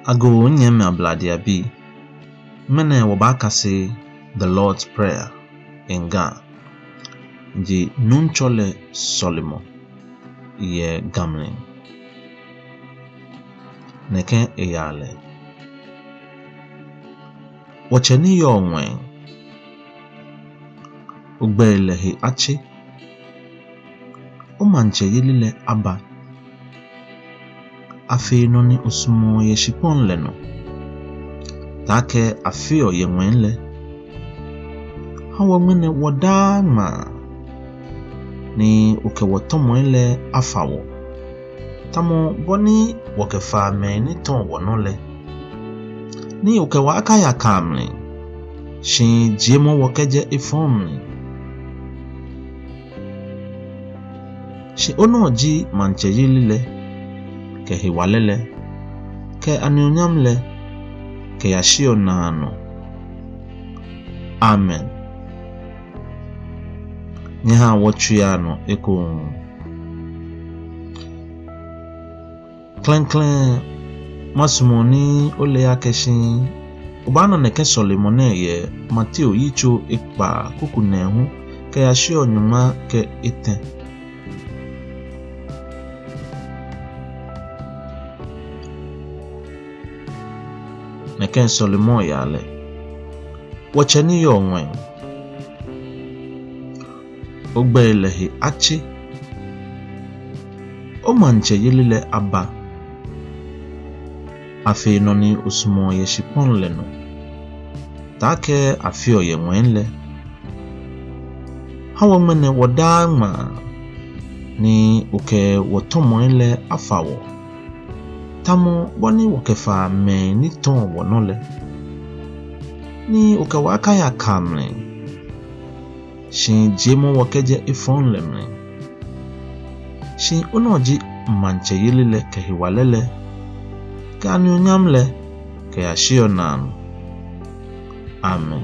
Ago nyeme abladia bi. Mene wabakasi the Lord's Prayer in Ga. Di nunchole Solomon ye gamling. Neken eyale. Wacheni yo onwen. Ugbelehi achi. Umanche yilile aba. Afi noni usumo ye shipon leno. Take afio ye mwenle. Hawa mwene wadama. Ni uke watomo ile afawo. Tamo boni wakefa me ni ton wanole. Ni uke waka ya kamli. Shin jemo wakeje ifomni. Shi ono ji manche yilile. Ke hiwalele. Ke anyonyamle. Ke yashio nano. Amen. Nyeha wachuyano eko. Klen masumoni ole ya keshin. Ubana neke Solomone ye Mateo yicho ikpa kukunehu. Ke yashio nyuma ke ite. Neken Solomon yale. Wacheni yo onwen. Ugbelehi achi. Omanche yilile aba. Afi noni usumo ye shipon leno. Take afio ye mwenle. Hawa mwene wadama. Ni uke watomo ile afawo. Tamo wani wakefa me ni ton wanole. Ni uke waka ya kamle. Shin jemo wakeje ifon lemle. Shin unoji manche yilile ke hiwalele. Ke anyonyamle ke yashio nano. Amen.